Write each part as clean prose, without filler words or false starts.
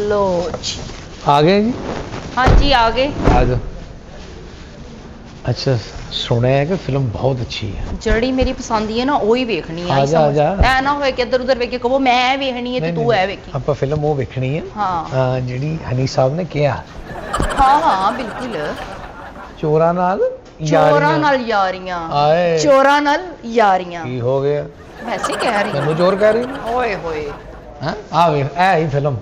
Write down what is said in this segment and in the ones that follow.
लो जी। आ गए जी? हाँ जी आ गए। आ जाओ। अच्छा सुना है कि फिल्म बहुत अच्छी है। जड़ी मेरी पसंद ही है ना वही वेखनी है। आ जा आ जा। ऐ ना होए कि इधर उधर वेख के कहो मैं ऐ वेखनी है ते तू ऐ वेखी। ਆਪਾਂ ਫਿਲਮ ਉਹ ਵੇਖਣੀ ਹੈ हाँ ਜਿਹੜੀ ਹਨੀ ਸਾਹਿਬ ਨੇ ਕਿਹਾ हाँ हाँ बिल्कुल। ਚੋਰਾਂ ਨਾਲ चोरां नाल यारियां। आए। चोरां नाल यारियां। ਕੀ ਹੋ ਗਿਆ वैसे कह रही ਮੈਨੂੰ ਚੋਰ ਕਹਿ ਰਹੀ हूं। ओए होए। ਹੈ ਆ ਵੇ ਐ ਹੀ ਫਿਲਮ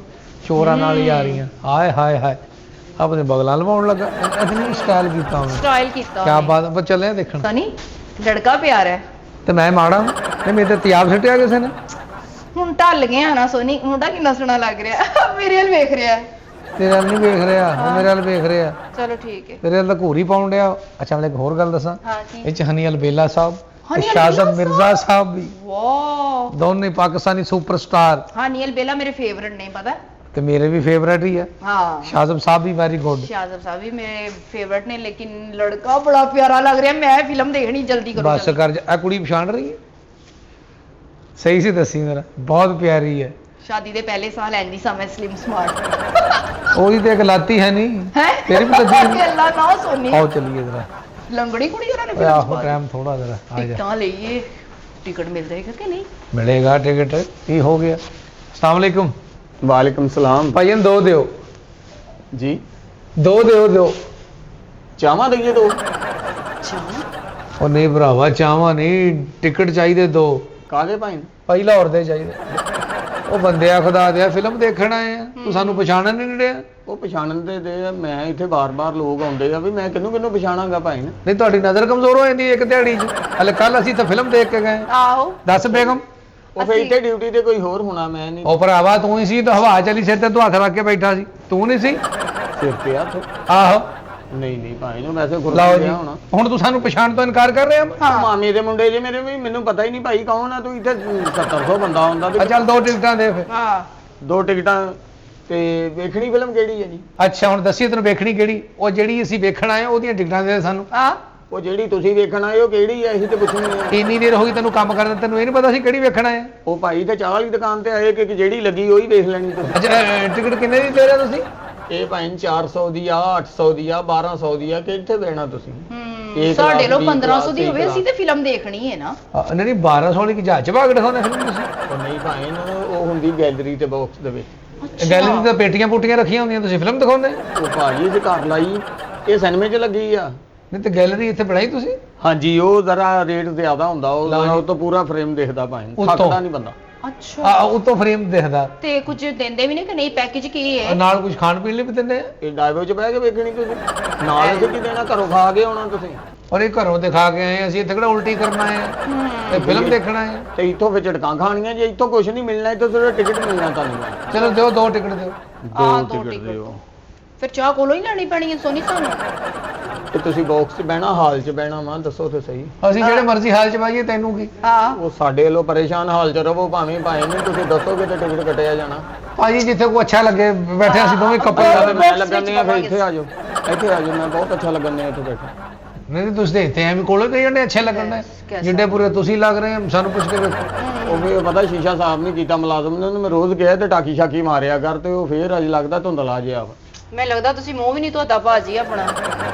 ਚੋਰਾਂ ਨਾਲ ਯਾਰੀਆਂ ਹਾਏ ਹਾਏ ਹਾਏ ਆਪਣੇ ਬਗਲਾਂ ਲਵਾਉਣ ਲੱਗਾ ਇਤਨੀ ਸਟਾਈਲ ਕੀਤਾ ਉਹਨੇ स्टाइल कीता। ਕੀ ਬਾਤ ਆਪਾਂ ਚੱਲੇ ਆ ਦੇਖਣ पता नहीं लड़का प्यार है। ਤੇ ਮੈਂ ਮਾੜਾ ਨਹੀਂ ਮੇਰੇ ਤੇ ਤਿਆਬ ਸਿੱਟਿਆ ਕਿਸੇ ਨੇ ਹੁਣ ਢਲ ਗਏ ਆ ਨਾ ਸੋਨੀ ਮੁੰਡਾ ਕਿੰਨਾ ਸੋਹਣਾ ਲੱਗ ਰਿਹਾ ਮੇਰੇ ਵੱਲ ਵੇਖ ਰਿਹਾ ਹੈ। ਤੇਰੇ ਵੱਲ ਨਹੀਂ ਵੇਖ ਰਿਹਾ ਉਹ ਮੇਰੇ ਵੱਲ ਵੇਖ ਰਿਹਾ ਚਲੋ ਠੀਕ ਹੈ। ਤੇਰੇ ਵੱਲ ਤਾਂ ਘੂਰੀ ਪਾਉਣ ਡਿਆ ਅੱਛਾ ਮੈਂ ਇੱਕ ਹੋਰ ਗੱਲ ਦੱਸਾਂ ਹਾਂ ਕੀ ਇਹ ਚ ਹਨੀ ਅਲਬੇਲਾ ਸਾਹਿਬ ਤੇ ਹਨੀ ਸ਼ਾਜ਼ਮ ਅਲਬੇਲਾ ਮਿਰਜ਼ਾ ਸਾਹਿਬ ਵੀ ਵਾਹ ਦੋਨੇ ਪਾਕਿਸਤਾਨੀ ਸੁਪਰਸਟਾਰ ਹਾਂ ਨੀਲ ਬੇਲਾ ਮੇਰੇ ਫੇਵਰਿਟ ਨੇ ਪਤਾ ਤੇ ਮੇਰੇ ਵੀ ਫੇਵਰੇਟ ਹੀ ਆ हाँ ਸ਼ਾਜ਼ਮ ਸਾਹਿਬ ਵੀ ਵੈਰੀ ਗੁੱਡ शाहजब साहब भी मेरे फेवरेट ने लेकिन लड़का बड़ा प्यारा लग रहा है। मैं फिल्म देखनी जल्दी करो ਬਸ ਕਰ ਆ ਕੁੜੀ ਪਛਾਣ ਰਹੀ ਹੈ ਸਹੀ ਸੀ ਦੱਸੀ ਮੇਰਾ ਬਹੁਤ ਪਿਆਰੀ ਹੈ शादी दे पहले साल एंडी सा मैं स्लिम स्मार्ट ਉਹਦੀ ਤੇ ਇੱਕ ਲਾਤੀ ਹੈ ਨਹੀਂ है तेरी भी तो थी। अल्लाह ना सोनी ਆਓ ਚੱਲੀਏ ਜਰਾ लंगड़ी कुड़ी उन्होंने ਓਏ ਆਹੋ ਟਾਈਮ ਥੋੜਾ ਜਰਾ ਆ ਜਾ टिकट लिए टिकट मिल जाएगा कि नहीं ਮਿਲੇਗਾ ਟਿਕਟ ਕੀ ਹੋ ਗਿਆ ਅਸਲਾਮ ਵਾਲੇਕੁਮ वालेकुम सलाम ਭਾਈਆਂ ਦੋ ਦਿਓ जी ਦੋ ਦਿਓ चावा दइए तो अच्छा ਉਹ ਨਹੀਂ ਭਰਾਵਾ ਚਾਹਾਂ ਨਹੀਂ ਟਿਕਟ ਚਾਹੀਦੇ ਦੋ कागे पाइन ਭਾਈ ਲਾਹੌਰ ਦੇ ਚਾਹੀਦੇ ਉਹ ਬੰਦਿਆ ਖੁਦਾ ਦਿਆ ਫਿਲਮ ਦੇਖਣ ਆਏ ਆ ਤੂੰ ਸਾਨੂੰ ਪਛਾਣਨ ਨਹੀਂ ਡਿਆ ਉਹ ਪਛਾਣਨ ਦੇ ਆ ਮੈਂ ਇੱਥੇ ਬਾਰ-ਬਾਰ ਲੋਕ ਆਉਂਦੇ ਆ ਵੀ ਮੈਂ ਕਿਹਨੂੰ ਪਛਾਣਾਂਗਾ ਭਾਈ ਨੇ ਨਹੀਂ ਤੁਹਾਡੀ ਨਜ਼ਰ ਕਮਜ਼ੋਰ ਹੋ ਜਾਂਦੀ ਹੈ ਇੱਕ ਦਿਹਾੜੀ 'ਚ ਹਲੇ ਕੱਲ ਅਸੀਂ ਤਾਂ ਫਿਲਮ ਦੇਖ ਕੇ ਗਏ आओ ਦੱਸ ਬੇਗਮ ਉਹ ਫਿਰ ਇੱਥੇ ਡਿਊਟੀ ਤੇ ਕੋਈ ਹੋਰ ਹੋਣਾ ਮੈਂ ਨਹੀਂ ਉਹ ਭਰਾਵਾ ਤੂੰ ਹੀ ਸੀ ਤਾਂ ਹਵਾ ਚਲੀ ਸਿਰ ਤੇ ਤੂੰ ਹੱਥ ਰੱਖ ਕੇ ਬੈਠਾ ਸੀ ਤੂੰ ਨਹੀਂ ਸੀ ਸਿਰ ਤੇ ਹੱਥ ਆਹੋ ਨਹੀਂ ਭਾਈ ਨੂੰ ਵੈਸੇ ਗੁਰੂ ਲਓ ਜੀ ਗਿਆ ਹੋਣਾ ਹੁਣ ਤੂੰ ਸਾਨੂੰ ਪਛਾਣ ਤੋਂ ਇਨਕਾਰ ਕਰ ਰਿਹਾ हाँ ਮਾਮੇ ਦੇ ਮੁੰਡੇ ਜੇ ਮੇਰੇ ਵੀ ਮੈਨੂੰ ਪਤਾ ਹੀ ਨਹੀਂ ਭਾਈ ਕੌਣ ਆ ਤੂੰ ਇੱਥੇ 700 ਬੰਦਾ ਹੁੰਦਾ ਆ ਚੱਲ ਦੋ ਟਿਕਟਾਂ ਦੇ ਫਿਰ हाँ ਦੋ ਟਿਕਟਾਂ ਤੇ ਵੇਖਣੀ ਫਿਲਮ ਕਿਹੜੀ ਹੈ ਜੀ ਅੱਛਾ ਹੁਣ ਦੱਸੀ ਤੈਨੂੰ ਵੇਖਣੀ ਕਿਹੜੀ ਉਹ ਜਿਹੜੀ ਅਸੀਂ ਵੇਖਣ ਆਏ ਆ, ਉਹਦੀਆਂ ਟਿਕਟਾਂ ਦੇ ਸਾਨੂੰ हाँ ਉਹ ਜਿਹੜੀ ਤੁਸੀਂ ਵੇਖਣ ਆਏ ਹੋ ਕਿਹੜੀ ਹੈ ਅਸੀਂ ਤੇ ਪੁੱਛਣੀ ਆ ਇੰਨੀ ਦੇਰ ਹੋ ਗਈ ਤੈਨੂੰ ਕੰਮ ਕਰਦੇ ਤੈਨੂੰ ਇਹ ਨਹੀਂ ਪਤਾ ਸੀ ਕਿਹੜੀ ਵੇਖਣ ਆਏ ਆ? ਉਹ ਭਾਈ ਤੇ ਚਾਹ ਵਾਲੀ ਦੁਕਾਨ ਤੇ ਆਏ ਕਿ ਜਿਹੜੀ ਲੱਗੀ ਉਹੀ ਵੇਖ ਲੈਣੀ ਤੁਸੀਂ ਅੱਛਾ ਟਿਕਟ ਕਿੰਨੇ ਦੀ ਦੇ ਰਹੇ ਤੁਸੀਂ ਇਹ ਭਾਈ 400 ਦੀ ਆ 800 ਦੀ ਆ 1200 ਦੀ ਆ ਕਿੱਥੇ ਦੇਣਾ ਤੁਸੀਂ एक ਸਾਡੇ लाख ਲੋ ਦੀ 1500 ਦੀ ਇੱਕ ਹੋਵੇ ਅਸੀਂ लाख। ਤੇ ਫਿਲਮ ਦੇਖਣੀ ਹੈ ਨਾ ਨਹੀਂ ਨਹੀਂ 1200 ਵਾਲੀ ਕਿ ਜਹਾਜ਼ ਭਾਗ ਦਿਖਾਉਂਦੇ ਫਿਲਮ ਤੁਸੀਂ ਉਹ ਨਹੀਂ ਭਾਈ ਉਹ ਹੁੰਦੀ ਗੈਲਰੀ ਤੇ ਬਾਕਸ ਦੇ ਵਿੱਚ ਗੈਲਰੀ ਦੀਆਂ ਪੇਟੀਆਂ ਪੁੱਟੀਆਂ ਰੱਖੀਆਂ ਹੁੰਦੀਆਂ ਤੁਸੀਂ ਫਿਲਮ ਦਿਖਾਉਂਦੇ ਉਹ ਭਾਜੀ ਇਹ ਘਰ ਲਾਈ ਇਹ ਸਿਨੇਮੇ 'ਚ ਲੱਗੀ ਆ ਨਹੀਂ ਤੇ ਗੈਲਰੀ ਇੱਥੇ ਬਣਾਈ ਤੁਸੀਂ ਹਾਂਜੀ ਉਹ ਜ਼ਰਾ ਰੇਟ ਜ਼ਿਆਦਾ ਹੁੰਦਾ ਉਹ ਤੋਂ ਪੂਰਾ ਫਰੇਮ ਦਿਖਦਾ ਭਾਈ ਉੱਤੋਂ। ਥੱਕਦਾ ਨਹੀਂ ਬੰਦਾ ਅੱਛਾ ਉਤੋਂ ਫਰੇਮ ਦਿਖਦਾ ਤੇ ਕੁਝ ਦਿੰਦੇ ਵੀ ਨੇ ਕਿ ਨਹੀਂ ਪੈਕੇਜ ਕੀ ਹੈ ਨਾਲ ਕੁਝ ਖਾਣ ਪੀਣ ਲਈ ਵੀ ਦਿੰਦੇ ਆ ਇਹ ਡਾਈਵੋ 'ਚ ਬਹਿ ਕੇ ਵੇਖਣੀ ਤੁਸੀਂ ਨਾਲ ਅਸੀਂ ਕੀ ਦੇਣਾ ਘਰੋਂ ਖਾ ਕੇ ਆਉਣਾ ਤੁਸੀਂ ਔਰ ਇਹ ਘਰੋਂ ਦਿਖਾ ਕੇ ਆਏ ਅਸੀਂ ਇੱਥੇ ਕਿਹੜਾ ਉਲਟੀ ਕਰਨ ਆਏ ਆ ਤੇ ਫਿਲਮ ਦੇਖਣ ਆਏ ਆ ਤੇ ਇੱਥੋਂ ਫਿਰ ਝਟਕਾਂ ਖਾਣੀਆਂ ਜੇ ਇੱਥੋਂ ਕੁਝ ਨਹੀਂ ਮਿਲਣਾ ਇੱਥੋਂ ਸਿਰਫ ਟਿਕਟ ਮਿਲਣਾ ਤੁਹਾਨੂੰ ਚਲੋ ਦਿਓ ਦੋ ਟਿਕਟ ਦਿਓ ਆ ਦੋ ਦੋ ਟਿਕਟ ਟਿਕਟ ਦਿਓ ਫਿਰ ਚਾਹ ਕੋਲੋਂ ਹੀ ਲੈਣੀ ਪੈਣੀ ਹੈ ਸੋਨੀ ਸਾਨੂੰ ਤੇ ਤੁਸੀਂ ਬਾਕਸ 'ਚ ਬਹਿਣਾ ਹਾਲ 'ਚ ਬਹਿਣਾ ਵਾ ਦੱਸੋ ਤੇ ਸਹੀ ਅਸੀਂ ਜਿਹੜੇ ਮਰਜ਼ੀ ਹਾਲ ਚ ਪਾਈਏ ਤੈਨੂੰ ਕੀ ਹਾਂ ਉਹ ਸਾਡੇ ਵੱਲੋਂ ਪਰੇਸ਼ਾਨ ਹਾਲ 'ਚ ਰਵੋ ਭਾਵੇਂ ਨਹੀਂ ਤੁਸੀਂ ਦੱਸੋਗੇ ਤੇ ਟਿਕਟ ਕੱਟਿਆ ਜਾਣਾ ਭਾਜੀ ਜਿੱਥੇ ਕੋਈ ਅੱਛਾ ਲੱਗੇ ਬੈਠੇ ਅਸੀਂ ਦੋਵੇਂ ਕੱਪਲ ਚੱਲ ਮੈਂ ਲੱਗਣੇ ਆ ਫਿਰ ਇੱਥੇ ਆ ਜਾਓ ਮੈਂ ਬਹੁਤ ਅੱਛਾ ਲੱਗਣੇ ਆ ਇੱਥੇ ਬੈਠਾ ਨਹੀਂ ਤੁਸੀਂ ਤੇ ਇੱਥੇ ਐਵੇਂ ਕੋਲੋਂ ਕਹੀ ਜਾਂਦੇ ਅੱਛੇ ਲੱਗਣ ਦੇ ਜਿੱਡੇ ਪੂਰੇ ਤੁਸੀਂ ਲੱਗ ਰਹੇ ਆ ਸਾਨੂੰ ਪੁੱਛ ਕੇ ਵੇਖੋ ਉਹ ਵੀ ਪਤਾ ਸ਼ੀਸ਼ਾ ਸਾਫ਼ ਨਹੀਂ ਕੀਤਾ ਮੁਲਾਜ਼ਮ ਨੇ ਉਹਨੂੰ ਮੈਂ ਰੋਜ਼ ਕਿਹਾ ਤੇ ਟਾਕੀ ਸ਼ਾਕੀ ਮਾਰਿਆ ਕਰ ਤੇ ਉਹ ਫੇਰ ਅੱਜ ਲੱਗਦਾ ਧੁੰਦਲਾ ਜਿਹਾ ਵਾ ਮੈਨੂੰ ਲੱਗਦਾ ਤੁਸੀਂ ਮੂੰਹ ਵੀ ਨਹੀਂ ਧੋਤਾ ਭਾਜੀ ਆਪਣਾ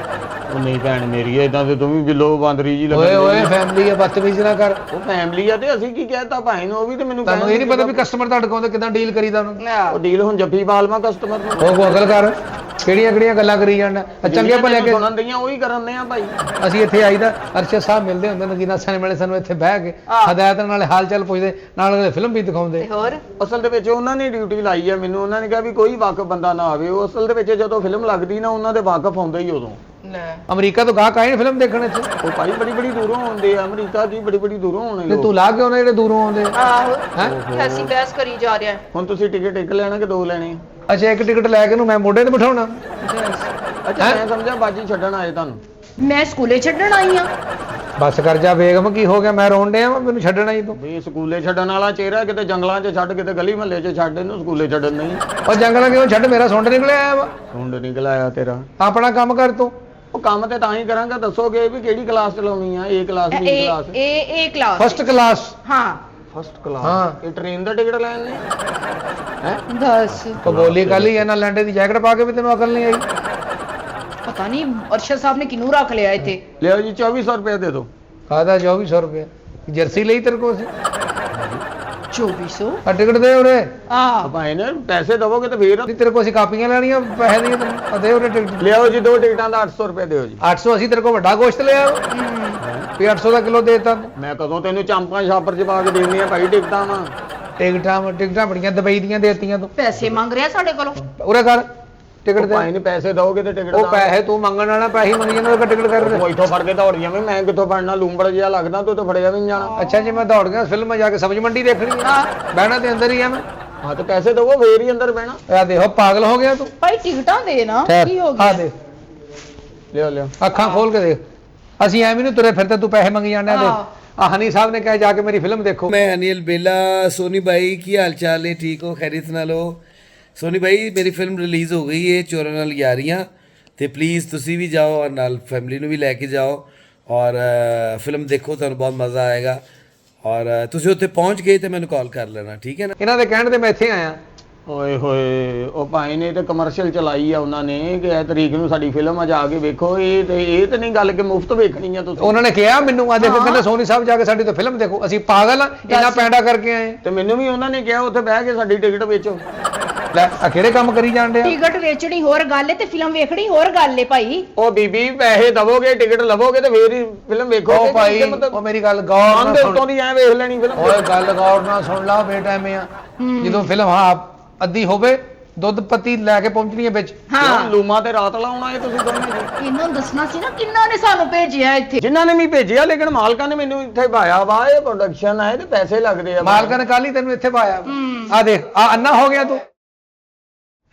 ਉਹ ਨਹੀਂ ਭੈਣ ਮੇਰੀ ਇਦਾਂ ਤੇ ਤੂੰ ਵੀ ਬਿੱਲੋ ਬਾਂਦਰੀ ਜੀ ਓਏ ਓਏ ਲੱਗਦੀ ਫੈਮਿਲੀ ਹੈ ਬਦਤਮੀਜ਼ ਨਾ ਕਰ ਉਹ ਫੈਮਿਲੀ ਆ ਤੇ ਅਸੀਂ ਕੀ ਕਹਿਤਾ ਭਾਈ ਨੂੰ ਉਹ ਵੀ ਤੇ ਮੈਨੂੰ ਤੁਹਾਨੂੰ ਇਹ ਨਹੀਂ ਪਤਾ ਵੀ ਕਸਟਮਰ ਤੁਹਾਡੇ ਕੋਲ ਕਿਦਾਂ ਡੀਲ ਕਰੀਦਾ ਉਹਨੂੰ ਉਹ ਡੀਲ ਹੁਣ ਜੱਫੀ ਪਾਲਵਾ ਕਸਟਮਰ ਨੂੰ ਉਹ ਕੋ ਅਕਲ ਕਰ ਕਿਹੜੀਆਂ ਗੱਲਾਂ ਕਰੀ ਜਾਂਦਾ ਚੰਗੇ ਭਲੇ ਕੇ ਸੁਣਨ ਦੀਆਂ ਉਹੀ ਕਰਨ ਆ ਭਾਈ ਅਸੀਂ ਇੱਥੇ ਆਈਦਾ ਅਰਸ਼ਦ ਸਾਹਿਬ ਮਿਲਦੇ ਹੁੰਦੇ ਨਗੀਨਾ ਸਾਹਿਬ ਮਿਲੇ ਸਾਨੂੰ ਇੱਥੇ ਬਹਿ ਕੇ ਹਦਾਇਤ ਨਾਲ ਹਾਲ ਚਾਲ ਪੁੱਛਦੇ ਨਾਲ ਫਿਲਮ ਵੀ ਦਿਖਾਉਂਦੇ ਹੋਰ ਅਸਲ ਦੇ ਵਿੱਚ ਉਹਨਾਂ ਨੇ ਡਿਊਟੀ ਲਾਈ ਆ ਮੈਨੂੰ ਉਹਨਾਂ ਨੇ ਕਿਹਾ ਵੀ ਕੋਈ ਵਾਕਫ ਬੰਦਾ ਨਾ ਆਵੇ ਉਹ ਅਸਲ ਦੇ ਵਿੱਚ ਜਦੋਂ ਫਿਲਮ ਲੱਗਦੀ ਨਾ ਉਹਨਾਂ ਦੇ ਵਾਕਫ ਆਉਂਦੇ ਹੀ ਉਦੋਂ ਲੈ ਅਮਰੀਕਾ ਤੋਂ ਗਾਹਕ ਆਏ ਨੇ ਫਿਲਮ ਦੇਖਣ ਇੱਥੇ ਉਹ ਭਾਈ ਬੜੀ ਦੂਰੋਂ ਆਉਂਦੇ ਆ ਅਮਰੀਕਾ ਦੀ ਬੜੀ ਦੂਰੋਂ ਆਉਣੇ ਤੇ ਲੋਕ ਤੂੰ ਲਾ ਕੇ ਉਹਨਾਂ ਜਿਹੜੇ ਦੂਰੋਂ ਆਉਂਦੇ ਆਹੋ ਹੈਂ? ਐਸੀ ਬਹਿਸ ਕਰੀ ਜਾ ਰਿਹਾ ਹੁਣ ਤੁਸੀਂ ਟਿਕਟ ਇੱਕ ਲੈਣਾ ਕਿ ਦੋ ਲੈਣੇ ਅੱਛਾ ਇੱਕ ਟਿਕਟ ਲੈ ਕੇ ਨੂੰ ਮੈਂ ਮੋਢੇ ਤੇ ਬਿਠਾਉਣਾ ਅੱਛਾ ਮੈਂ ਸਮਝਿਆ ਬਾਜੀ ਛੱਡਣ ਆਏ ਤੁਹਾਨੂੰ ਮੈਂ ਸਕੂਲੇ ਛੱਡਣ ਆਈ ਆ ਬਸ ਕਰ ਜਾ ਬੇਗਮ ਕੀ ਹੋ ਗਿਆ ਮੈਂ ਰੋਣ ਡਿਆ ਵਾਂ ਮੈਨੂੰ ਛੱਡਣਾ ਹੀ ਤੂੰ ਵੀ ਸਕੂਲੇ ਛੱਡਣ ਵਾਲਾ ਚਿਹਰਾ ਕਿਤੇ ਜੰਗਲਾਂ 'ਚ ਛੱਡ ਕਿਤੇ ਗਲੀ ਮਹੱਲੇ 'ਚ ਛੱਡ ਇਹਨੂੰ ਸਕੂਲੇ ਛੱਡਣ ਨਹੀਂ ਉਹ ਜੰਗਲਾਂ ਕਿਉਂ ਛੱਡ ਮੇਰਾ ਸੁੰਡ ਨਿਕਲਿਆ ਆਇਆ ਵਾ ਸੁੰਡ ਨਿਕਲ ਆਇਆ ਤੇਰਾ ਆਪਣਾ ਕੰਮ ਕਰ ਤੂੰ ਉਹ ਕੰਮ ਤੇ ਤਾਂ ਹੀ ਕਰਾਂਗਾ ਦੱਸੋਗੇ ਵੀ ਕਿਹੜੀ ਕਲਾਸ ਚਲਾਉਣੀ ਆ ਏ ਕਲਾਸ ਬੀ ਕਲਾਸ ਇਹ ਕਲਾਸ ਫਸਟ ਕਲਾਸ ਹਾਂ ਫਸਟ ਕਲਾਸ ਹਾਂ। ਇਹ ਟ੍ਰੇਨ ਦਾ ਟਿਕਟ ਲੈਣ ਨੇ ਹੈ ਦੱਸ ਕਬੋਲੀ ਕੱਲ ਹੀ ਇਹਨਾਂ ਲੈਂਡੇ ਦੀ ਜੈਕਟ ਪਾ ਕੇ ਵੀ ਤੈਨੂੰ ਅਕਲ ਨਹੀਂ ਆਈ। ਪਤਾ ਨਹੀਂ ਅਰਸ਼ਦ ਸਾਹਿਬ ਨੇ ਕਿਨੂੰ ਰੱਖ ਲਿਆ ਇੱਥੇ। ਲਿਓ ਜੀ 2400 ਰੁਪਏ ਦੇ ਦਿਓ। ਕਾਹਦਾ 2400 ਰੁਪਏ ਜਰਸੀ ਲਈ ਤੇਰੇ ਕੋਲ ਸੀ 2400 ਆ ਟਿਕਟ ਦੇ ਉਰੇ ਆ ਭਾਈ ਨੇ ਪੈਸੇ ਦਵੋਗੇ ਤਾਂ ਫੇਰ ਨਹੀਂ ਤੇਰੇ ਕੋਲ ਅਸੀਂ ਕਾਪੀਆਂ ਲੈਣੀਆਂ ਪੈਸੇ ਦੀਆਂ ਤੈਨੂੰ ਦੇ ਉਰੇ ਟਿਕਟ ਲਿਓ ਜੀ 2 ਟਿਕਟਾਂ ਦਾ 800 ਰੁਪਏ ਦਿਓ ਜੀ। 800 ਅਸੀਂ ਤੇਰੇ ਕੋਲ ਵੱਡਾ ਗੋਸ਼ਤ ਲਿਆ ਵੀ 800 ਦਾ ਕਿਲੋ ਦੇਤਾ ਮੈਂ ਕਦੋਂ ਤੈਨੂੰ ਚਾਂਪਾਂ ਛਾਪਰ ਚ ਪਾ ਕੇ ਦੇਣੀਆਂ ਭਾਈ ਟਿਕਟਾਂ ਵਾ। ਟਿਕਟਾਂ ਬੜੀਆਂ ਦੁਬਈ ਦੀਆਂ ਦੇਤੀਆਂ ਤੂੰ ਪੈਸੇ ਮੰਗ ਰਿਹਾ ਸਾਡੇ ਕੋਲੋਂ। ਉਰੇ ਕਰ ਟਿਕਟ ਦੇ ਭਾਈ ਨੇ ਪੈਸੇ ਦਓਗੇ ਤੇ ਟਿਕਟ ਉਹ ਪੈਸੇ ਤੂੰ ਮੰਗਣ ਵਾਲਾ ਪੈਸੇ ਮੰਗੀ ਜਾਂਦਾ ਉਹ ਟਿਕਟ ਕਰ ਉਹ ਇੱਥੋਂ ਫੜ ਕੇ ਦੌੜ ਜਾਵੇਂ ਮੈਂ ਕਿੱਥੋਂ ਫੜਨਾ ਲੂੰਬੜ ਜਿਹਾ ਲੱਗਦਾ ਤੂੰ ਤਾਂ ਫੜਿਆ ਵੀ ਨਹੀਂ ਜਾਣਾ। ਅੱਛਾ ਜੀ ਮੈਂ ਦੌੜ ਗਿਆ ਫਿਲਮ ਜਾ ਕੇ ਸਬਜ਼ੀ ਮੰਡੀ ਦੇਖਣੀ ਹੈ ਬਹਿਣਾ ਤੇ ਅੰਦਰ ਹੀ ਆ ਮੈਂ ਹਾਂ ਤੇ ਪੈਸੇ ਦਵੋ ਫੇਰ ਹੀ ਅੰਦਰ ਬਹਿਣਾ। ਆ ਦੇਖੋ ਪਾਗਲ ਹੋ ਗਿਆ ਤੂੰ ਭਾਈ ਟਿਕਟਾਂ ਦੇ ਨਾ ਕੀ ਹੋ ਆ ਗਿਆ। ਦੇ ਲਿਓ ਲਿਓ ਅੱਖਾਂ ਖੋਲ ਕੇ ਦੇਖ ਅਸੀਂ ਐਵੇਂ ਨੂੰ ਤੁਰੇ ਫਿਰਦੇ ਤੂੰ ਪੈਸੇ ਮੰਗੀ ਜਾਂਦਾ ਦੇਖ ਆ ਹਨੀ ਸਾਹਿਬ ਨੇ ਕਿਹਾ ਜਾ ਕੇ ਮੇਰੀ ਫਿਲਮ ਦੇਖੋ। मैं अनिल बेला सोनी भाई की हाल चाल है ठीक हो खैरियत नाल हो सोनी भाई मेरी फिल्म रिलीज़ हो गई है चोरां नाल यारियां ते प्लीज़ तुसी भी जाओ और नाल फैमिली ਨੂੰ ਵੀ ਲੈ ਕੇ ਜਾਓ और फिल्म देखो ਤੁਹਾਨੂੰ ਬਹੁਤ ਮਜ਼ਾ ਆਏਗਾ और ਤੁਸੀਂ ਉੱਥੇ ਪਹੁੰਚ ਗਏ ਤੇ ਮੈਨੂੰ ਕਾਲ ਕਰ ਲੈਣਾ ਠੀਕ ਹੈ ਨਾ। ਇਹਨਾਂ ਦੇ ਕਹਿਣ ਤੇ ਮੈਂ ਇੱਥੇ ਆਇਆ ਓਏ ਹੋਏ ਉਹ ਭਾਈ ਨੇ ਤੇ ਕਮਰਸ਼ੀਅਲ ਚਲਾਈ ਆ ਉਹਨਾਂ ਨੇ ਕਿ ਇਹ ਤਰੀਕ ਨੂੰ ਸਾਡੀ ਫਿਲਮ ਆ ਜਾ ਕੇ ਵੇਖੋ। ਇਹ ਤੇ ਨਹੀਂ ਗੱਲ ਕਿ ਮੁਫਤ ਵੇਖਣੀ ਆ ਤੁਸੀਂ। ਉਹਨਾਂ ਨੇ ਕਿਹਾ ਮੈਨੂੰ ਆ ਦੇਖੋ ਕਹਿੰਦੇ ਸੋਨੀ ਸਾਹਿਬ ਜਾ ਕੇ ਸਾਡੀ ਤਾਂ ਫਿਲਮ ਦੇਖੋ ਅਸੀਂ ਪਾਗਲ ਆ ਇਹਨਾਂ ਪੈਂਡਾ ਕਰਕੇ ਆਏ ਤੇ ਮੈਨੂੰ ਵੀ ਉਹਨਾਂ ਨੇ ਕਿਹਾ ਉੱਥੇ ਬਹਿ ਕੇ ਸਾਡੀ ਟਿਕਟ ਵੇਚੋ। ਲੈ ਆ ਕਿਹੜੇ ਕੰਮ ਕਰੀ ਜਾਂਦੇ ਆ। ਟਿਕਟ ਵੇਚਣੀ ਹੋਰ ਗੱਲ ਏ ਤੇ ਫਿਲਮ ਵੇਖਣੀ ਹੋਰ ਗੱਲ ਏ ਭਾਈ। ਉਹ ਬੀਬੀ ਪੈਸੇ ਦਵੋਗੇ ਟਿਕਟ ਲਵੋਗੇ ਤੇ ਫੇਰ ਹੀ ਫਿਲਮ ਵੇਖੋਗੇ। ਉਹ ਭਾਈ ਉਹ ਮੇਰੀ ਗੱਲ ਗੌਰ ਨਾਲ ਆਂਦੇ ਸੁਣ ਉੱਤੋਂ ਦੀ ਐ ਵੇਖ ਲੈਣੀ ਫਿਲਮ। ਓਏ ਗੱਲ ਗੌਰ ਨਾਲ ਸੁਣ ਲਾ ਬੇਟਾ ਐਵੇਂ ਆ ਜਦੋਂ ਫਿਲਮ ਹਾਂ ਅੱਧੀ ਹੋਵੇ ਦੁੱਧ ਪੱਤੀ ਲੈ ਕੇ ਪਹੁੰਚਣੀ ਹੈ ਵਿੱਚ ਕਿਉਂ ਲੂਮਾ ਤੇ ਰਾਤ ਲਾਉਣਾ ਇਹ ਤੁਸੀਂ ਦੋਨੇ ਜੀ। ਇਹਨਾਂ ਨੂੰ ਦੱਸਣਾ ਸੀ ਨਾ ਕਿੰਨਾ ਨੇ ਸਾਨੂੰ ਭੇਜਿਆ ਇੱਥੇ। ਜਿਨ੍ਹਾਂ ਨੇ ਵੀ ਭੇਜਿਆ ਲੇਕਿਨ ਮਾਲਕਾਂ ਨੇ ਮੈਨੂੰ ਇੱਥੇ ਭਾਇਆ ਵਾ ਇਹ ਪ੍ਰੋਡਕਸ਼ਨ ਹੈ ਤੇ ਪੈਸੇ ਲੱਗਦੇ ਆ। ਮਾਲਕਾਂ ਨੇ ਕੱਲ ਹੀ ਤੈਨੂੰ ਇੱਥੇ ਪਾਇਆ ਆ ਦੇਖ ਆ ਅੰਨਾ ਹੋ ਗਿਆ ਤੂੰ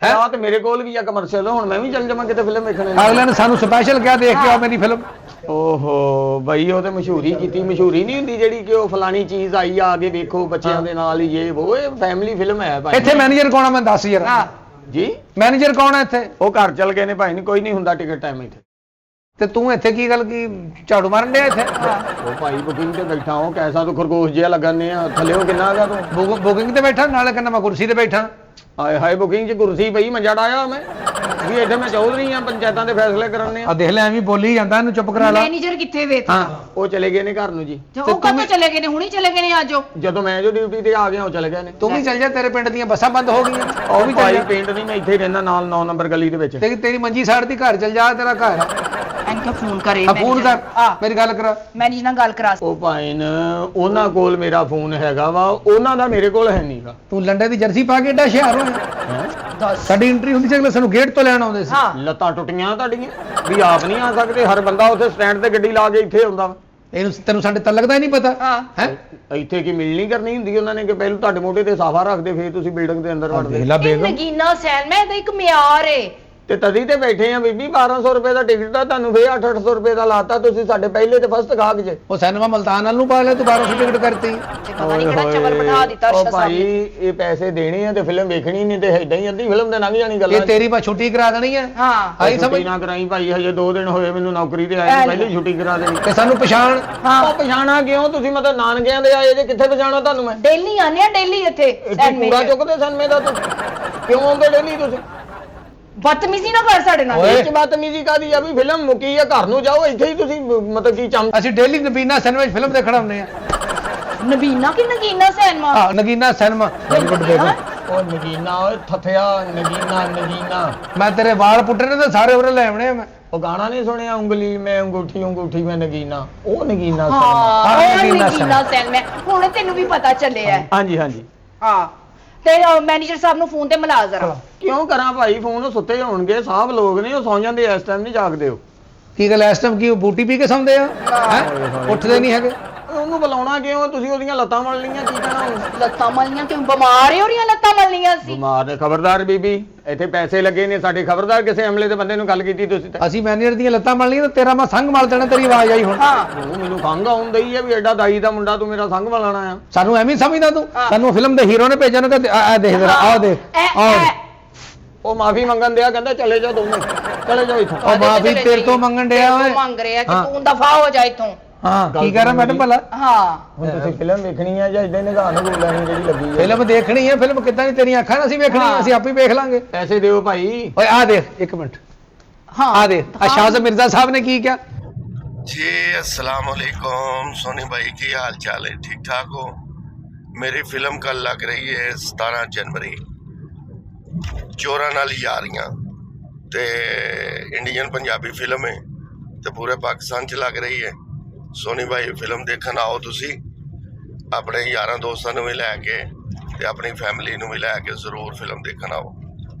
ਹੈ ਆ ਤੇ ਮੇਰੇ ਕੋਲ ਵੀ ਆ ਕਮਰਸ਼ੀਅਲ ਹੁਣ ਮੈਂ ਵੀ ਚੱਲ ਜਾਵਾਂ ਕਿਤੇ ਫਿਲਮ ਵੇਖਣੇ। ਅਗਲੇ ਨੇ ਸਾਨੂੰ ਸਪੈਸ਼ਲ ਕਿਹਾ ਦੇਖ ਕੇ ਆ ਮੇਰੀ ਫਿਲਮ। ਓਹੋ ਬਈ ਉਹ ਤੇ ਮਸ਼ਹੂਰੀ ਕੀਤੀ। ਮਸ਼ਹੂਰੀ ਨਹੀਂ ਹੁੰਦੀ ਜਿਹੜੀ ਕਿ ਉਹ ਫਲਾਣੀ ਚੀਜ਼ ਆਈ ਆ ਕੇ ਵੇਖੋ ਬੱਚਿਆਂ ਦੇ ਨਾਲ ਹੀ ਇਹ ਉਹ ਇਹ ਫੈਮਿਲੀ ਫਿਲਮ ਹੈ ਭਾਈ। ਇੱਥੇ ਮੈਨੇਜਰ ਕੌਣ ਆ ਮੈਂ ਦੱਸ ਯਾਰ ਜੀ ਮੈਨੇਜਰ ਕੌਣ ਆ ਇੱਥੇ। ਉਹ ਘਰ ਚਲ ਗਏ ਨੇ ਭਾਈ ਨਹੀਂ ਕੋਈ ਨਹੀਂ ਹੁੰਦਾ ਟਿਕਟ ਟਾਈਮ ਇੱਥੇ। ਤੇ ਤੂੰ ਇੱਥੇ ਕੀ ਗੱਲ ਕੀ ਝਾੜੂ ਮਾਰਨ ਡਿਆ ਇੱਥੇ ਉਹ ਭਾਈ ਬੁਕਿੰਗ ਤੇ ਬੈਠਾ ਹਾਂ ਕੈਸਾ ਤੂੰ ਖਰਗੋਸ਼ ਜਿਹਾ ਲੱਗਣੇ ਆ ਥੱਲੇੋਂ ਕਿੰਨਾ ਹੈਗਾ ਤੂੰ। ਬੁਕਿੰਗ ਤੇ ਬੈਠਾ ਨਾਲੇ ਕਹਿੰਦਾ ਮੈਂ ਕੁਰਸੀ ਤੇ ਬੈਠਾ। ਹਾਏ ਹਾਏ ਬੁਕਿੰਗ 'ਚ ਕੁਰਸੀ ਪਈ ਮੰਜਾ ਡਾਇਆ ਮੈਂ ਵੀ ਇੱਥੇ ਮੈਂ ਚੌਧਰੀ ਆ ਪੰਚਾਇਤਾਂ ਦੇ ਫੈਸਲੇ ਕਰਨੇ ਆ। ਆ ਦੇਖ ਲੈ ਐਵੇਂ ਬੋਲੀ ਜਾਂਦਾ ਇਹਨੂੰ ਚੁੱਪ ਕਰਾ ਲਾ। ਮੈਨੇਜਰ ਕਿੱਥੇ ਵੇ ਹਾਂ ਉਹ ਚਲੇ ਗਏ ਨੇ ਘਰ ਨੂੰ ਜੀ। ਤੇ ਉਹ ਕਦੋਂ ਚਲੇ ਗਏ ਨੇ ਹੁਣੀ ਚਲੇ ਗਏ ਨੇ ਆਜੋ। ਜਦੋਂ ਮੈਂ ਜੋ ਡਿਊਟੀ ਤੇ ਆ ਗਿਆ ਉਹ ਚਲੇ ਗਏ ਨੇ। ਤੂੰ ਵੀ ਚੱਲ ਜਾ ਤੇਰੇ ਪਿੰਡ ਦੀਆਂ ਬੱਸਾਂ ਬੰਦ ਹੋ ਗਈਆਂ ਉਹ ਵੀ ਚੱਲ ਭਾਈ ਜਾ ਪਿੰਡ ਨਹੀਂ ਮੈਂ ਇੱਥੇ ਹੀ ਰਹਿੰਦਾ ਨਾਲ 9 ਨੰਬਰ ਗਲੀ ਦੇ ਵਿੱਚ। ਤੇਰੀ ਮੰਜੀ ਸਾਈਡ ਦੀ ਘਰ ਚੱਲ ਜਾ ਤੇਰਾ ਘਰ ਆ ਐਨਕੇ ਫੋਨ ਕਰੇ ਫੋਨ ਕਰ ਮੇਰੀ ਗੱਲ ਕਰਾ ਮੈਨੇਜਰ ਨਾਲ ਗੱਲ ਕਰਾ। ਉਹ ਭਾਈਨ ਉਹਨਾਂ ਕੋਲ ਮੇਰਾ ਫੋਨ ਹੈਗਾ ਵਾ ਉਹਨਾਂ ਦਾ ਮੇਰੇ ਕੋਲ ਹੈ ਨਹੀਂਗਾ। ਤੂੰ ਲੰਡੇ ਦੀ ਜਰਸੀ ਪਾ ਕੇ ਏਡਾ ਹੁਸ਼ਿਆਰ ਹੋਇਆ। ਦੱਸ ਸਾਡੀ ਐਂਟਰੀ ਹੁੰਦੀ ਸੀ ਅਗਲੇ ਸਾਨੂੰ ਗੇਟ ਤੋਂ ਲੈਣ ਆਉਂਦੇ ਸੀ। ਹਾਂ ਲੱਤਾਂ ਟੁੱਟੀਆਂ ਤੁਹਾਡੀਆਂ ਵੀ ਆਪ ਨਹੀਂ ਆ ਸਕਦੇ। ਹਰ ਬੰਦਾ ਉੱਥੇ ਸਟੈਂਡ ਤੇ ਗੱਡੀ ਲਾ ਕੇ ਇੱਥੇ ਆਉਂਦਾ ਵਾ। ਇਹਨੂੰ ਤੈਨੂੰ ਸਾਡੇ ਤਾਂ ਲੱਗਦਾ ਹੀ ਨਹੀਂ ਪਤਾ ਹਾਂ ਹੈ। ਇੱਥੇ ਕੀ ਮਿਲਣੀ ਕਰਨੀ ਹੁੰਦੀ ਉਹਨਾਂ ਨੇ ਕਿ ਪਹਿਲਾਂ ਤੁਹਾਡੇ ਮੋਢੇ ਤੇ ਸਾਫਾ ਰੱਖਦੇ ਫੇਰ ਤੁਸੀਂ ਬਿਲਡਿੰਗ ਦੇ ਅੰਦਰ ਵੜਦੇ। ਦੇਖ ਲੈ ਇਹ ਬੇਗਮ ਨਗੀਨਾ ਸੈਨ ਮੈਂ ਤਾਂ ਇੱਕ ਮਿਆਰ ਏ। ਤੇ ਤਦੀ ਤੇ ਬੈਠੇ ਆ ਬੀਬੀ 1200 ਰੁਪਏ ਦਾ ਟਿਕਟ ਆ ਤੁਹਾਨੂੰ ਫੇਰ 800 ਰੁਪਏ ਦਾ ਲਾਤਾ ਤੁਸੀਂ ਸਾਡੇ ਪਹਿਲੇ ਤੇ ਫਸਟ ਗਾਹਕ ਜੇ। ਉਹ ਸੈਨਮਾ ਮਲਤਾਨ ਨਾਲ ਨੂੰ ਪਾ ਲਿਆ ਤੂੰ 1200 ਟਿਕਟ ਕਰਤੀ। ਤੇ ਪਤਾ ਨਹੀਂ ਕਿਹੜਾ ਚਵਲ ਬਿਠਾ ਦਿੱਤਾ ਉਹ ਅਰਸ਼ਦ ਸਾਹਿਬ ਭਾਈ ਨੇ। ਇਹ ਪੈਸੇ ਦੇਣੇ ਆ ਤੇ ਫਿਲਮ ਵੇਖਣੀ ਨਹੀਂ ਤੇ ਏਦਾਂ ਹੀ ਅੱਧੀ ਫਿਲਮ ਦੇ ਲੰਘ ਜਾਣੀ ਗੱਲਾਂ। ਇਹ ਤੇਰੀ ਮੈਂ ਛੁੱਟੀ ਕਰਾ ਦੇਣੀ ਹੈ ਹਾਂ ਆਈ ਛੁੱਟੀ ਸਮਝ ਨਾ ਕਰਾਈ ਭਾਈ ਹਜੇ 2 ਦਿਨ ਹੋਏ ਮੈਨੂੰ ਨੌਕਰੀ ਤੇ ਆਏ ਨੂੰ ਪਹਿਲੇ ਛੁੱਟੀ ਕਰਾ ਦੇਣੀ। ਤੇ ਸਾਨੂੰ ਪਛਾਣ ਉਹ ਪਛਾਣਾ ਕਿਉਂ ਤੁਸੀਂ ਮਤਲਬ ਨਾਨਕਿਆਂ ਦੇ ਆਏ ਜੇ ਕਿੱਥੇ ਪਛਾਣਾ ਤੁਹਾਨੂੰ ਮੈਂ। ਡੇਲੀ ਆਨੇ ਆ ਡੇਲੀ ਇੱਥੇ ਇੱਥੇ ਕੂੜਾ ਚੁੱਕਦੇ ਸਨਮੇ ਦਾ ਤੁਸੀਂ ਕਿਉਂ ਆਉਂਦੇ ਡੇਲੀ ਤੁਸੀਂ। ਬਦਤਮੀਜ਼ੀ ਨਾ ਕਰ ਸਾਡੇ ਨਾਲ। ਓਏ। ਇਹ ਚ ਬਦਤਮੀਜ਼ੀ ਕਾਦੀ ਆ ਵੀ ਫਿਲਮ ਮੁੱਕੀ ਆ ਘਰ ਨੂੰ ਜਾਓ ਇੱਥੇ ਹੀ ਤੁਸੀਂ ਮਤਲਬ ਕੀ ਚਮ। ਅਸੀਂ ਡੇਲੀ ਨਬੀਨਾ ਸਿਨੇਮਾ ਫਿਲਮ ਦੇਖਣ ਆਉਂਦੇ ਆ। ਨਬੀਨਾ ਕਿ ਨਗੀਨਾ ਸੈਨਮਾ। ਹਾਂ ਨਗੀਨਾ ਸਿਨੇਮਾ ਵੈਰੀ ਗੁੱਡ ਬੇਗਮ। ਉਹ ਨਗੀਨਾ ਓਏ ਥਥਿਆ ਨਗੀਨਾ। ਮੈਂ ਤੇਰੇ ਵਾਲ ਪੁੱਟੇ ਨੇ ਤਾਂ ਸਾਰੇ ਉਰੇ ਲੈ ਆਉਣੇ ਆ ਮੈਂ। ਉਹ ਗਾਣਾ ਨਹੀਂ ਸੁਣਿਆ ਉਂਗਲੀ ਮੈਂ ਅੰਗੂਠੀ ਮੈਂ ਨਗੀਨਾ ਉਹ ਨਗੀਨਾ ਹਾਂ ਹਾਂ, ਉਹ ਨਗੀਨਾ ਨਗੀਨਾ ਸੈਨਮਾ ਹੁਣ ਤੈਨੂੰ ਵੀ ਪਤਾ ਚੱਲਿਆ। ਹਾਂਜੀ ਹਾਂਜੀ ਹਾਂ ਤੇ ਮੈਨੇਜਰ ਸਾਹਿਬ ਨੂੰ ਫੋਨ ਤੇ ਮਿਲਾ ਜ਼ਰਾ। ਕਿਉਂ ਕਰਾਂ ਭਾਈ ਫੋਨ ਉਹ ਸੁੱਤੇ ਹੋਣਗੇ ਸਾਹਬ ਲੋਕ ਨੇ ਉਹ ਸੌਂ ਜਾਂਦੇ ਇਸ ਟਾਈਮ ਨਹੀਂ ਜਾਗਦੇ ਉਹ। ਕੀ ਗੱਲ ਇਸ ਟਾਈਮ ਕੀ ਉਹ ਬੂਟੀ ਪੀ ਕੇ ਸੌਂਦੇ ਆ ਹੈ ਉੱਠਦੇ ਨਹੀਂ ਹੈਗੇ। ਉਹਨੂੰ ਬੁਲਾਉਣਾ ਕਿਉਂ ਤੁਸੀਂ ਉਹਦੀਆਂ ਲੱਤਾਂ ਮਲ ਲਈਆਂ ਕੀ ਕਹਿਣਾ ਉਹਨੂੰ। ਲੱਤਾਂ ਮਲੀਆਂ ਕਿਉਂ ਬਿਮਾਰ ਹੋ ਰਹੀਆਂ ਲੱਤਾਂ ਮਲੀਆਂ ਸੀ। ਬਿਮਾਰ ਨੇ ਖਬਰਦਾਰ ਬੀਬੀ ਇੱਥੇ ਪੈਸੇ ਲੱਗੇ ਨੇ ਸਾਡੇ ਖਬਰਦਾਰ ਕਿਸੇ ਅਮਲੇ ਦੇ ਬੰਦੇ ਨੂੰ ਗੱਲ ਕੀਤੀ ਤੁਸੀਂ ਤਾਂ। ਅਸੀਂ ਮੈਨੇਜਰ ਦੀਆਂ ਲੱਤਾਂ ਮਲ ਲਈਆਂ ਤਾਂ ਤੇਰਾ ਮੈਂ ਸੰਗ ਮਲ ਦੇਣਾ ਤੇਰੀ ਆਵਾਜ਼ ਆਈ ਹੁਣ। ਹਾਂ ਉਹ ਮੈਨੂੰ ਖੰਘ ਆਉਂਦਾ ਹੀ ਆ ਵੀ ਐਡਾ ਦਾਈ ਦਾ ਮੁੰਡਾ ਤੂੰ ਮੇਰਾ ਸੰਗ ਵਾਲਾਣਾ ਆ। ਸਾਨੂੰ ਐਵੇਂ ਸਮਝਦਾ ਤੂੰ ਸਾਨੂੰ ਫਿਲਮ ਦੇ ਹੀਰੋ ਨੇ ਭੇਜਿਆ ਨਾ ਕਿ ਆ ਦੇਖ ਜਰਾ ਆਹ ਦੇਖ ਆਹ ਉਹ ਮਾਫੀ ਮੰਗਣ ਦਿਆ ਕਹਿੰਦਾ ਚਲੇ ਜਾਓ ਦੋਵੇਂ ਚਲੇ ਜਾਓ ਇੱਥੋਂ। ਉਹ ਮਾਫੀ ਤੇਰੇ ਤੋਂ ਮੰਗਣ ਡਿਆ ਓਏ। ਮੰਗ ਰਿਹਾ ਕਿ ਤੂੰ ਦਫਾ ਹੋ ਜਾ ਇੱਥੋਂ। ਹਾਂ ਕੀ ਕਹਿ ਰਿਹਾ ਮੈਡਮ ਭਲਾ ਹਾਂ ਹੁਣ ਤੁਸੀਂ ਫਿਲਮ ਵੇਖਣੀ ਆ ਜਾਂ ਇਦਾਂ ਨਿਗਾਹ ਨੂੰ ਗੋਲ ਲੈਣੀ ਜਿਹੜੀ ਲੱਗੀ ਹੈ? ਫਿਲਮ ਦੇਖਣੀ ਹੈ ਫਿਲਮ ਕਿੱਦਾਂ ਦੀ ਤੇਰੀਆਂ ਅੱਖਾਂ ਨਾਲ ਅਸੀਂ ਵੇਖਣੀ ਹੈ, ਅਸੀਂ ਆਪੇ ਵੇਖ ਲਾਂਗੇ। ਪੈਸੇ ਦਿਓ ਭਾਈ। ਓਏ ਆ ਦੇਖ ਇੱਕ ਮਿੰਟ ਹਾਂ ਆ ਦੇਖ ਸ਼ਾਹਜ਼ਾਦ ਮਿਰਜ਼ਾ ਸਾਹਿਬ ਨੇ ਕੀ ਕਿਹਾ। जी अस्सलाम वालेकुम सोनी भाई की हाल चाल है? ठीक ठाक हो? मेरी फिल्म कल लग रही है 17 जनवरी चोरा नाल यारियां ते इंडियन पंजाबी फिल्म है ते पूरे पाकिस्तान च लग रही है। सोनी भाई फिल्म देखन आओ तुसी अपने यारां दोस्तां नूं भी लैके ते अपनी फैमिली नूं भी लैके जरूर फिल्म देखन आओ।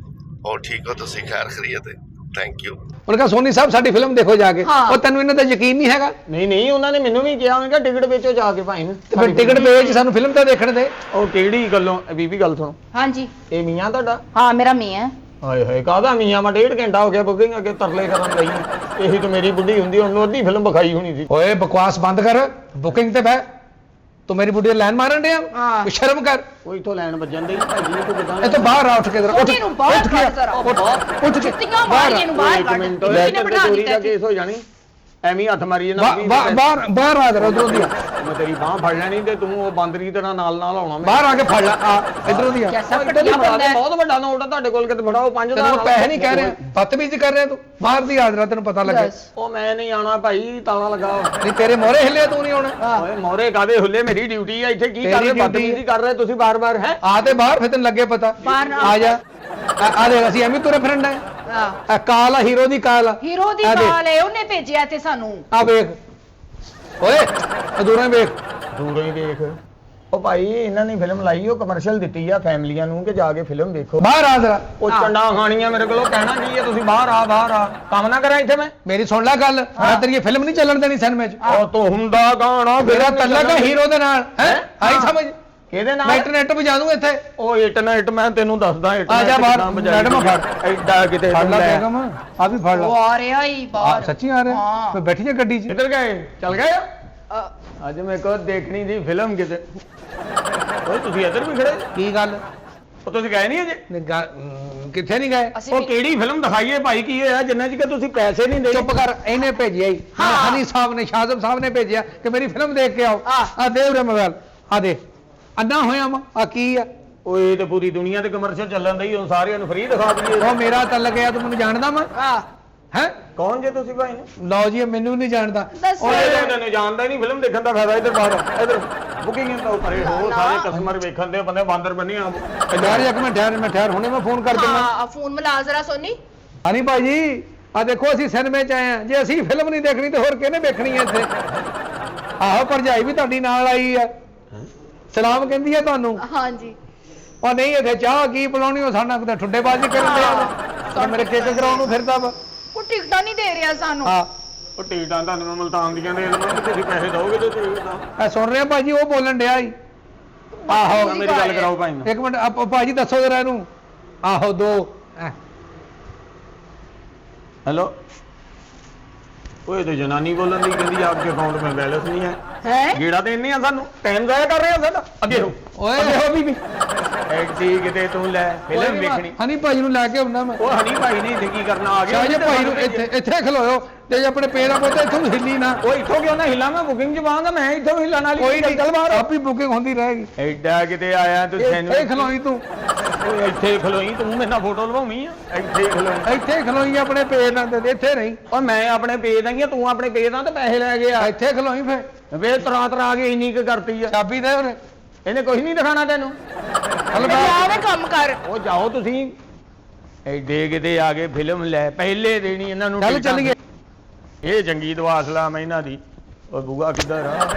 और ठीक हो तुसी? खैर खैरियत है? Thank you. ਉਹਨੇ ਕਿਹਾ ਸੋਨੀ ਸਾਹਿਬ ਸਾਡੀ ਫਿਲਮ ਦੇਖੋ ਜਾ ਕੇ। ਹਾਂ। ਉਹ ਤੈਨੂੰ ਇਹਨਾਂ ਦਾ ਯਕੀਨ ਨਹੀਂ ਹੈਗਾ? ਨਹੀਂ ਉਹਨਾਂ ਨੇ ਮੈਨੂੰ ਵੀ ਕਿਹਾ ਉਹਨੇ ਕਿਹਾ ਟਿਕਟ ਵੇਚੋ ਜਾ ਕੇ ਭਾਈ ਨੂੰ। ਤੇ ਫਿਰ ਟਿਕਟ ਵੇਚ ਸਾਨੂੰ ਫਿਲਮ ਤਾਂ ਦੇਖਣ ਦੇ। ਉਹ ਕਿਹੜੀ ਗੱਲੋਂ ਬੀਬੀ ਗੱਲ ਸੁਣੋ। ਹਾਂਜੀ ਇਹ ਮੀਆਂ ਤੁਹਾਡਾ? ਹਾਂ ਮੇਰਾ ਮੀਆਂ। ਹਾਏ ਹਾਏ ਕਾਹਦਾ ਮੀਆਂ? ਮੈਂ 1.5 ਘੰਟਾ ਹੋ ਗਿਆ ਬੁਕਿੰਗ ਅੱਗੇ ਤਰਲੇ ਕਰਨ ਲਈ। ਇਹੀ ਤਾਂ ਮੇਰੀ ਬੁੱਢੀ ਹੁੰਦੀ ਉਹਨੂੰ ਅੱਧੀ ਫਿਲਮ ਵਿਖਾਈ ਹੋਣੀ ਸੀ। ਓਏ ਬਕਵਾਸ ਬੰਦ ਕਰ ਬੁਕਿੰਗ ਤੇ ਬਹਿ। ਤੂੰ ਮੇਰੀ ਬੁੱਢੀ ਲਾਈਨ ਮਾਰਨ ਡਿਆ? ਹਾਂ। ਕੋਈ ਸ਼ਰਮ ਕਰ। ਉਹ ਇੱਥੋਂ ਲੈਣ ਵੱਜਣ ਦੇ ਭਾਈ ਤੂੰ ਕਿਦਾਂ ਇਹ ਤੋਂ ਬਾਹਰ ਆ ਉੱਠ ਕੇ ਉੱਠ ਉਹਨੂੰ ਬਾਹਰ ਉੱਠ ਕੇ ਕੱਢ ਜ਼ਰਾ। ਉੱਠ ਕੇ ਜੁੱਤੀਆਂ ਮਾਰੀਆਂ ਨੂੰ ਬਾਹਰ ਇੱਕ ਕੱਢ। ਮਿੰਟ ਕਿਹਨੇ ਲੈ ਬਿਠਾ ਚੋਰੀ ਦਿੱਤਾ ਦਾ ਇੱਥੇ? ਕੇਸ ਹੋ ਜਾਣੀ ਐਵੇਂ ਹੀ ਹੱਥ ਮਾਰੀ ਜਾਂਦਾ ਬਾਹਰ ਆ ਜਰਾ ਉਧਰੋਂ ਦੀ ਆ। ਮੈਂ ਤੇਰੀ ਬਾਹ ਫੜ ਲੈਣੀ ਤੇ ਤੂੰ ਉਹ ਬਾਂਦਰੀ ਤਰ੍ਹਾਂ ਨਾਲ ਆਉਣਾ। ਬਾਹਰ ਆ ਕੇ ਫੜ ਲੈ ਆ ਇਧਰੋਂ ਦੀ ਆ। ਕੈਸਾ ਪਟਿਆ ਬੰਦਾ ਹੈ। ਬਹੁਤ ਵੱਡਾ ਨੋਟ ਆ ਤੁਹਾਡੇ ਕੋਲ, ਕਿਤੇ ਫੜਾਓ 5000 ਤੈਨੂੰ ਪੈਸੇ ਨਹੀਂ ਕਹਿ ਰਿਹਾ ਬਦਤਮੀਜ਼ੀ ਕਰ ਰਿਹਾ ਤੂੰ। ਬਾਹਰ ਦੀ ਹਾਜ਼ਰਾ ਤੈਨੂੰ ਪਤਾ ਲੱਗੇ। ਦੱਸ। ਉਹ ਮੈਂ ਨਹੀਂ ਆਉਣਾ ਭਾਈ, ਤਾਲਾ ਲਗਾ। ਨਹੀਂ ਤੇਰੇ ਮੋਹਰੇ ਹਿੱਲੇ ਤੂੰ ਨਹੀਂ ਆਉਣਾ। ਓਏ ਮੋਰੇ ਕਾਦੇ ਹੁੱਲੇ? ਮੇਰੀ ਡਿਊਟੀ ਆ ਇੱਥੇ। ਕੀ ਤੇਰੀ ਕਰ ਰਹੇ? duty ਬਦਤਮੀਜ਼ੀ ਕਰ ਰਹੇ ਤੁਸੀਂ ਬਾਰ-ਬਾਰ। ਹੈ ਆ ਤੇ ਬਾਹਰ ਫਿਰ ਤੈਨੂੰ ਲੱਗੇ ਪਤਾ। ਬਾਹਰ ਨਾ ਆ ਜਾ ਆ ਦੇਖ ਅਸੀਂ ਐਵੇਂ ਤੁਰੇ ਫਿਰਨ ਡਏ। ਹਾਂ ਆ ਕਾਲ ਆ ਹੀਰੋ ਦੀ ਕਾਲ ਆ। ਹੀਰੋ ਦੀ ਆ ਦੇਖ, ਕਾਲ ਹੈ, ਉਹਨੇ ਭੇਜਿਆ ਤੇ ਸਾਨੂੰ। ਆ ਵੇਖ ਓਏ ਅਧੂਰਾ ਹੀ ਵੇਖ। ਦੂਰੋਂ ਹੀ ਦੇਖ। ਉਹ ਭਾਈ ਇਹਨਾਂ ਨੇ ਫਿਲਮ ਲਾਈ, ਉਹ ਕਮਰਸ਼ੀਅਲ ਦਿੱਤੀ ਆ ਫੈਮਲੀਆਂ ਨੂੰ ਕਿ ਜਾ ਕੇ ਫਿਲਮ ਦੇਖੋ। ਬਾਹਰ ਆ ਜਰਾ। ਉਹ ਚੰਡਾ ਖਾਣੀਆਂ ਮੇਰੇ ਕੋਲੋਂ। ਕਹਿਣਾ ਕੀ ਹੈ ਤੁਸੀਂ? ਬਾਹਰ ਆ ਕੰਮ ਨਾ ਕਰਾਂ ਇੱਥੇ ਮੈਂ। ਮੇਰੀ ਸੁਣ ਲੈ ਗੱਲ। ਮੈਂ ਤੇਰੀ ਫਿਲਮ ਨਹੀਂ ਚੱਲਣ ਦੇਣੀ ਸਿਨੇਮੇ 'ਚ। ਉਹ ਤੂੰ ਹੁੰਦਾ ਗਾਣਾ ਮੇਰਾ ਤਲਕ ਹੈ ਹੀਰੋ ਦੇ ਨਾਲ ਹੈ। ਆਈ ਸਮਝ? ਕਿਹਦੇ ਮੈਂ ਨਾਲ? ਇੰਟਰਨੈਟ ਵਜਾ ਦੂੰ ਇੱਥੇ। ਉਹ ਇੰਟਰਨੈਟ ਮੈਂ ਤੈਨੂੰ ਦੱਸਦਾ। ਆ ਜਾ ਬਾਹਰ, ਮੈਡਮ ਫੜ। ਐਡਾ ਕਿਤੇ ਫੜ ਲੈ ਬੇਗਮ ਆ ਵੀ ਫੜ ਲੈ। ਉਹ ਆ ਰਿਹਾ ਹੀ ਬਾਹਰ। ਸੱਚੀ ਆ ਰਿਹਾ? ਹਾਂ। ਮੈਂ ਬੈਠੀ ਜਾ ਗੱਡੀ 'ਚ। ਕਿੱਧਰ ਗਏ? ਚੱਲ ਗਏ? ਅ, ਅੱਜ ਮੇਰੇ ਕੋਲ ਦੇਖਣੀ ਦੀ ਫਿਲਮ ਕਿਤੇ। ਓਏ ਤੁਸੀਂ ਇੱਧਰ ਵੀ ਖੜੇ? ਕੀ ਗੱਲ? ਉਹ ਤੁਸੀਂ ਗਏ ਨਹੀਂ ਅਜੇ? ਕਿੱਥੇ ਨਹੀਂ ਗਏ? ਅਸੀਂ ਉਹ ਵੀ- ਕਿਹੜੀ ਫਿਲਮ ਦਿਖਾਈਏ ਭਾਈ? ਕੀ ਹੋਇਆ ਜਿੰਨਾ ਚਿਰ ਤੁਸੀਂ ਪੈਸੇ ਨਹੀਂ ਦੇ? ਚੁੱਪ ਕਰ। ਇਹਨੇ ਭੇਜਿਆ ਹੀ ਹਨੀ ਸਾਹਿਬ ਨੇ, ਸ਼ਾਹਜ਼ਮ ਸਾਹਿਬ ਨੇ ਭੇਜਿਆ ਕਿ ਮੇਰੀ ਫਿਲਮ ਦੇਖ ਕੇ ਆਓ। ਆ ਦੇ ਉਰੇ ਮੋਬਾਈਲ ਆ ਦੇ। ਅੰਨਾ ਹੋਇਆ ਵਾ ਆ ਕੀ ਆ? ਓਏ ਇਹ ਤੇ ਪੂਰੀ ਦੁਨੀਆ ਤੇ ਕਮਰਸ਼ੀਅਲ ਚੱਲਣ ਦਈ। ਉਹ ਸਾਰਿਆਂ ਨੂੰ ਫ੍ਰੀ ਦਿਖਾ ਦਈਏ। ਉਹ ਮੇਰਾ ਤਲਕ ਗਿਆ ਤੂੰ ਮੈਨੂੰ ਜਾਣਦਾ ਮੈਂ ਹੈ? ਕੌਣ ਜੇ ਤੁਸੀਂ ਭਾਈ ਨੇ? ਲਓ ਜੀ ਇਹ ਮੈਨੂੰ ਨਹੀਂ ਜਾਣਦਾ। ਦੱਸ। ਓਏ ਤੈਨੂੰ ਜਾਣਦਾ ਹੀ ਨਹੀਂ। ਫਿਲਮ ਦੇਖਣ ਦਾ ਫਾਇਦਾ ਇੱਧਰ ਬਾਹਰ ਇੱਧਰ ਬੁਕਿੰਗ ਤਾਂ ਪਰੇ ਹੋ। ਸਾਰੇ ਕਸਟਮਰ ਵੇਖਣ ਦੇ ਬੰਦੇ ਬਾਂਦਰ ਬੰਨੀ ਆ। ਯਾਰ ਇੱਕ ਮਿੰਟ ਠਹਿਰ ਹੁਣੇ ਮੈਂ ਫੋਨ ਕਰ ਦਿੰਦਾ। ਹਾਂ ਫੋਨ ਮਿਲਾ ਜ਼ਰਾ ਸੋਨੀ। ਹਨੀ ਭਾਜੀ ਆ ਦੇਖੋ ਅਸੀਂ ਸਿਨੇਮੇ 'ਚ ਆਏ ਆ। ਜੇ ਅਸੀਂ ਫਿਲਮ ਨਹੀਂ ਦੇਖਣੀ ਤੇ ਹੋਰ ਕਿਹਨੇ ਵੇਖਣੀ ਹੈ ਇੱਥੇ? ਆਹੋ ਭਰਜਾਈ ਵੀ ਤੁਹਾਡੀ ਨਾਲ ਆਈ ਆ। ਸਲਾਮ ਕਹਿੰਦੀ ਆ ਤੁਹਾਨੂੰ। ਹਾਂਜੀ ਉਹ ਨਹੀਂ ਇੱਥੇ ਚਾਹ ਕੀ ਪਿਲਾਉਣੀ? ਉਹ ਸਾਡਾ ਕਿਤੇ ਠੁੱਡੇਬਾਜ਼ੀ ਕਰਨ ਦੇ ਮੇਰੇ ਕੇਕ ਕਰਾਉਣ ਨੂੰ ਫਿਰਦਾ ਵਾ। ਉਹ ਟਿਕਟਾਂ ਨਹੀਂ ਦੇ ਰਿਹਾ ਸਾਨੂੰ। ਹਾਂ ਉਹ ਟਿਕਟਾਂ ਤੁਹਾਨੂੰ ਮੈਂ ਮਲਤਾਨ ਦੀਆਂ ਦੇ ਦੇਵਾਂ ਕਿ ਤੁਸੀਂ ਪੈਸੇ ਦਿਓਗੇ ਤੇ ਟਿਕਟ ਇਹ ਸੁਣ ਰਿਹਾ ਭਾਜੀ ਉਹ ਬੋਲਣ ਡਿਆ ਹੀ। ਆਹੋ ਮੇਰੀ ਗੱਲ ਕਰਾਓ ਭਾਈ ਨਾਲ। ਇੱਕ ਮਿੰਟ ਭਾਜੀ ਦੱਸੋ ਜਰਾ ਇਹਨੂੰ। ਆਹੋ ਦੋ हेलो ਓਏ ਤੇ ਜਨਾਨੀ ਬੋਲਣ ਦੀ ਕਹਿੰਦੀ ਆਪਕੇ ਅਕਾਊਂਟ में बैलेंस नहीं है। ਹੈ ਗੇੜਾ ਤੇ ਇੰਨੇ ਆ ਸਾਨੂੰ ਟਾਈਮ ਜ਼ਾਇਆ ਕਰ ਰਹੇ ਆ ਸਾਡਾ। ਅੱਗੇ ਹੋ ਓਏ ਹੋ ਬੀਬੀ ਐਡੀ ਕਿਤੇ ਤੂੰ ਲੈ ਫਿਲਮ ਵੇਖਣੀ। ਹਨੀ ਭਾਜੀ ਨੂੰ ਲੈ ਕੇ ਆਉਣਾ ਮੈਂ। ਉਹ ਹਨੀ ਭਾਈ ਨੇ ਇੱਥੇ ਕੀ ਕਰਨਾ ਆ ਗਿਆ? ਸ਼ਾਹਜੇ ਭਾਈ ਨੂੰ ਇੱਥੇ ਖਲੋਇਓ ਤੇ ਜੇ ਆਪਣੇ ਪੇਰਾ ਪੋਤੇ ਇੱਥੋਂ ਹਿੱਲੀ ਨਾ। ਉਹ ਇੱਥੋਂ ਕਿਉਂ ਨਾ ਹਿੱਲਾ? ਮੈਂ ਬੁਕਿੰਗ ਚ ਪਾਵਾਂਗਾ। ਮੈਂ ਇੱਥੋਂ ਹਿੱਲਣ ਵਾਲੀ ਕੋਈ ਨਹੀਂ ਚੱਲ ਬਾਹਰ। ਆਪੀ ਬੁਕਿੰਗ ਹੁੰਦੀ ਰਹੇਗੀ। ਐਡਾ ਕਿਤੇ ਆਇਆ ਤੂੰ ਇੱਥੇ ਖਲੋਈ ਤੂੰ। ਓਏ ਇੱਥੇ ਖਲੋਈ ਤੂੰ। ਮੇਰੇ ਨਾਲ ਫੋਟੋ ਲਵਾਉਣੀ ਆ? ਇੱਥੇ ਖਲੋਈ। ਇੱਥੇ ਖਲੋਈ ਆਪਣੇ ਪੇਰ ਨਾਲ ਤੇ ਇੱਥੇ ਨਹੀਂ। ਓ ਮੈਂ ਆਪਣੇ ਪੇਜ ਦਾ ਹੀ ਆ, ਤੂੰ ਆਪਣੇ ਪੇਜ ਦਾ ਤੇ ਪੈਸੇ ਲੈ ਗਿਆ। ਇੱਥੇ ਖਲੋਈ ਫੇ ਵੇ ਤਰਾ ਕੇ ਇੰਨੀ ਕੁ ਕਰਤੀ ਆ। ਚਾਬੀ ਦੇ ਉਹਨੇ। ਇਹਨੇ ਕੁਝ ਨਹੀਂ ਦਿਖਾਣਾ ਤੈਨੂੰ। ਜਾਵੇ ਕੰਮ ਕਰ। ਉਹ ਜਾਓ ਤੁਸੀਂ। ਐਡੇ ਕਿਤੇ ਆ ਕੇ ਫਿਲਮ ਲੈ ਪਹਿਲੇ ਦੇਣੀ ਇਹਨਾਂ ਨੂੰ। ਚੱਲ ਚੱਲੀਏ। ਇਹ ਚੰਗੀ ਦਵਾ ਸਲਾਮ ਇਹਨਾਂ ਦੀ। ਉਹ ਬੂਆ ਕਿੱਧਰ ਆ?